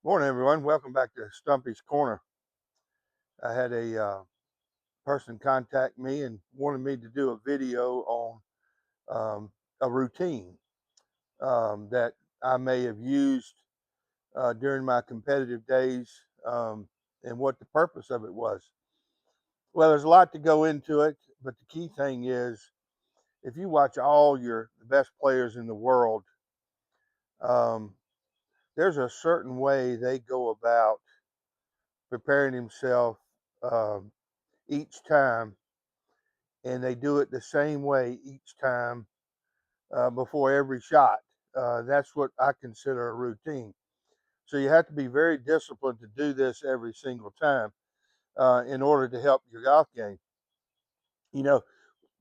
Morning, everyone. Welcome back to Stumpy's Corner. I had a person contact me and wanted me to do a video on a routine that I may have used during my competitive days and what the purpose of it was. Well, there's a lot to go into it, but the key thing is if you watch all the best players in the world, um, there's a certain way they go about preparing themselves um, each time, and they do it the same way each time before every shot. That's what I consider a routine. So you have to be very disciplined to do this every single time in order to help your golf game. You know,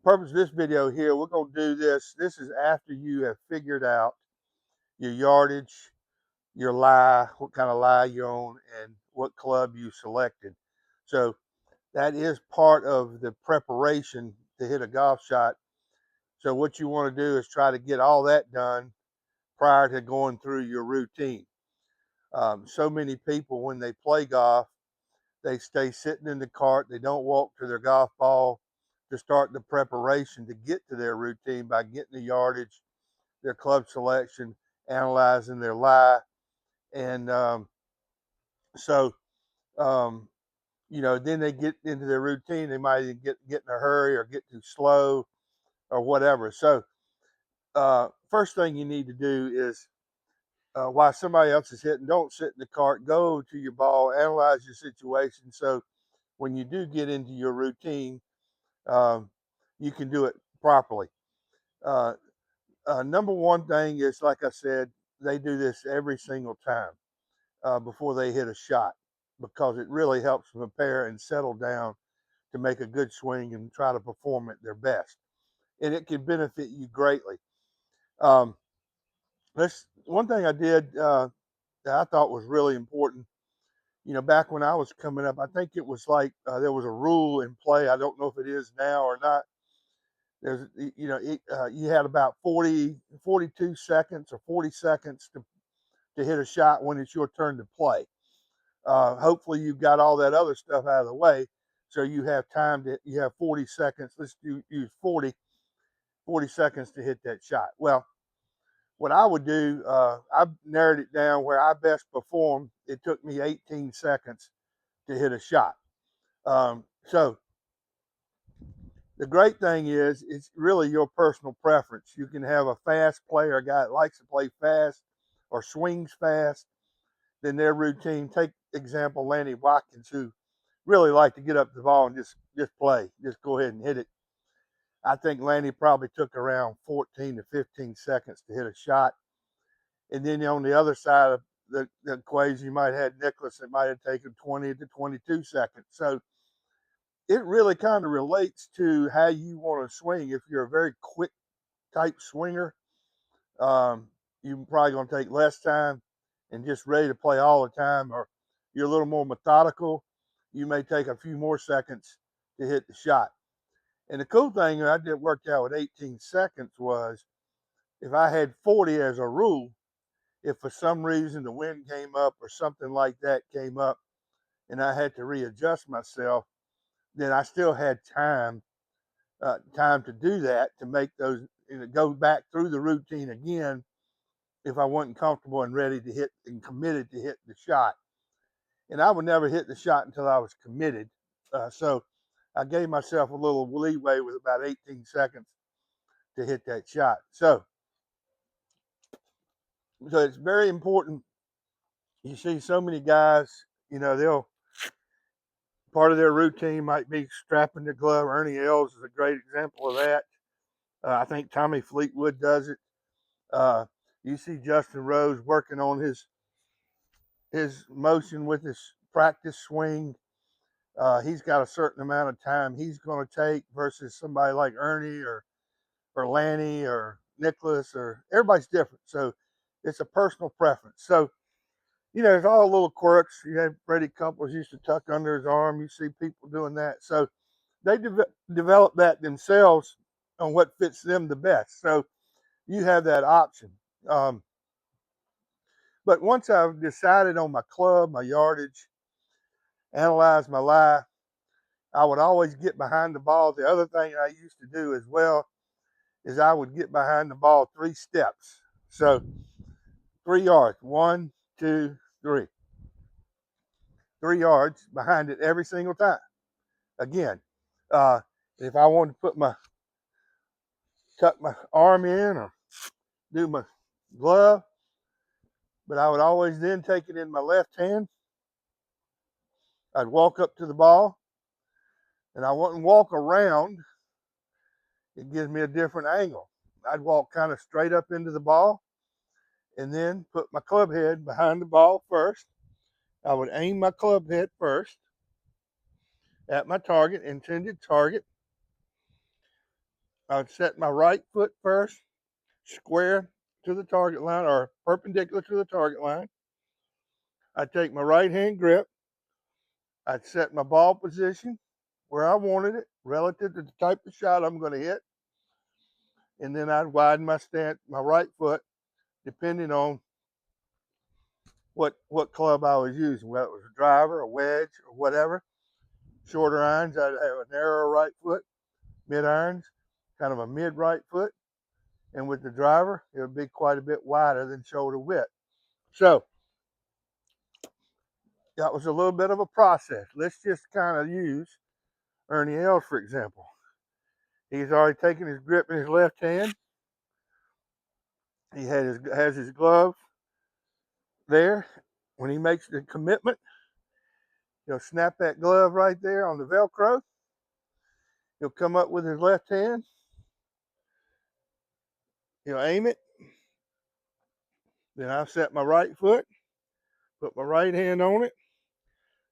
purpose of this video here, we're going to do this. This is after you have figured out your yardage, your lie, what kind of lie you're on, and what club you selected. So that is part of the preparation to hit a golf shot. So what you want to do is try to get all that done prior to going through your routine. So many people, when they play golf, they stay sitting in the cart. They don't walk to their golf ball to start the preparation to get to their routine by getting the yardage, their club selection, analyzing their lie. And so, um, then they get into their routine. They might even get in a hurry or get too slow or whatever. So, first thing you need to do is while somebody else is hitting, don't sit in the cart. Go to your ball, analyze your situation. So when you do get into your routine, um, you can do it properly. Uh, Number one thing is, like I said, they do this every single time before they hit a shot because it really helps them prepare and settle down to make a good swing and try to perform at their best. And it can benefit you greatly. Um, let's One thing I did that I thought was really important. Back when I was coming up, I think it was like there was a rule in play. I don't know if it is now or not. You had about 42 seconds or 40 seconds to hit a shot when it's your turn to play. Hopefully, you've got all that other stuff out of the way. So you have 40 seconds. Use 40 seconds to hit that shot. Well, what I would do, I narrowed it down where I best performed. It took me 18 seconds to hit a shot. So the great thing is it's really your personal preference. You can have a fast player, a guy that likes to play fast or swings fast. Then their routine. Take example Lanny Watkins, who really liked to get up the ball and just play, just go ahead and hit it. I think Lanny probably took around 14 to 15 seconds to hit a shot. And then on the other side of the equation, you might have Nicklaus that might have taken 20 to 22 seconds. So it really kind of relates to how you want to swing. If you're a very quick type swinger, um, you're probably going to take less time and just ready to play all the time. Or you're a little more methodical, you may take a few more seconds to hit the shot. And the cool thing I did worked out with 18 seconds was if I had 40 as a rule, if for some reason the wind came up or something like that came up and I had to readjust myself, then I still had time to do that, to make those, go back through the routine again if I wasn't comfortable and ready to hit and committed to hit the shot. And I would never hit the shot until I was committed. So I gave myself a little leeway with about 18 seconds to hit that shot. So it's very important. You see so many guys, they'll part of their routine might be strapping the glove. Ernie Els is a great example of that. I think Tommy Fleetwood does it. Uh, you see Justin Rose working on his motion with his practice swing. He's got a certain amount of time he's going to take versus somebody like Ernie or Lanny or Nicklaus, or everybody's different. So it's a personal preference. So there's all little quirks. You had Freddie Couples used to tuck under his arm. You see people doing that. So they develop that themselves on what fits them the best. So you have that option. Um, But once I've decided on my club, my yardage, analyzed my lie, I would always get behind the ball. The other thing I used to do as well is I would get behind the ball 3 steps. So 3 yards, 1, 2, 3. 3 yards behind it every single time. Again, uh, if I wanted to tuck my arm in or do my glove, but I would always then take it in my left hand. I'd walk up to the ball, and I wouldn't walk around. It gives me a different angle. I'd walk kind of straight up into the ball and then put my club head behind the ball first. I would aim my club head first at my target, intended target. I would set my right foot first, square to the target line or perpendicular to the target line. I'd take my right hand grip. I'd set my ball position where I wanted it relative to the type of shot I'm going to hit. And then I'd widen my stance, my right foot, depending on what club I was using, whether it was a driver, a wedge, or whatever. Shorter irons, I'd have a narrower right foot. Mid irons, kind of a mid right foot. And with the driver, it would be quite a bit wider than shoulder width. So that was a little bit of a process. Let's just kind of use Ernie Els, for example. He's already taken his grip in his left hand. He has his glove there. When he makes the commitment, he'll snap that glove right there on the Velcro. He'll come up with his left hand. He'll aim it. Then I'll set my right foot, put my right hand on it,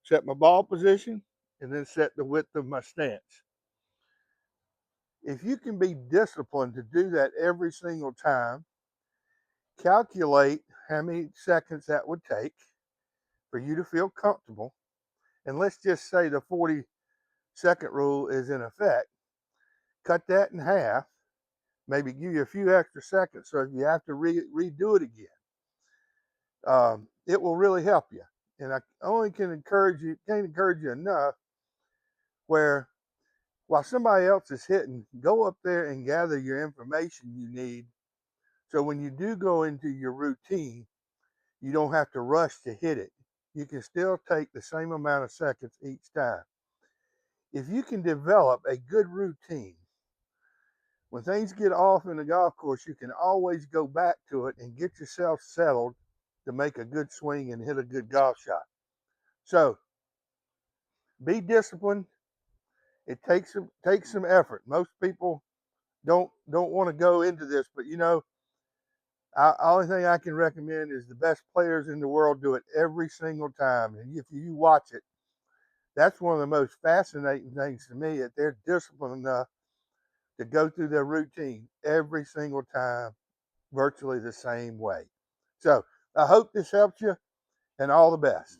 set my ball position, and then set the width of my stance. If you can be disciplined to do that every single time, calculate how many seconds that would take for you to feel comfortable. And let's just say the 40-second rule is in effect. Cut that in half, maybe give you a few extra seconds so if you have to redo it again, it will really help you. And I only can't encourage you enough where while somebody else is hitting, go up there and gather your information you need. So when you do go into your routine, you don't have to rush to hit it. You can still take the same amount of seconds each time. If you can develop a good routine, when things get off in the golf course, you can always go back to it and get yourself settled to make a good swing and hit a good golf shot. So be disciplined. It takes some effort. Most people don't want to go into this, but only thing I can recommend is the best players in the world do it every single time. And if you watch it, that's one of the most fascinating things to me, that they're disciplined enough to go through their routine every single time, virtually the same way. So I hope this helps you, and all the best.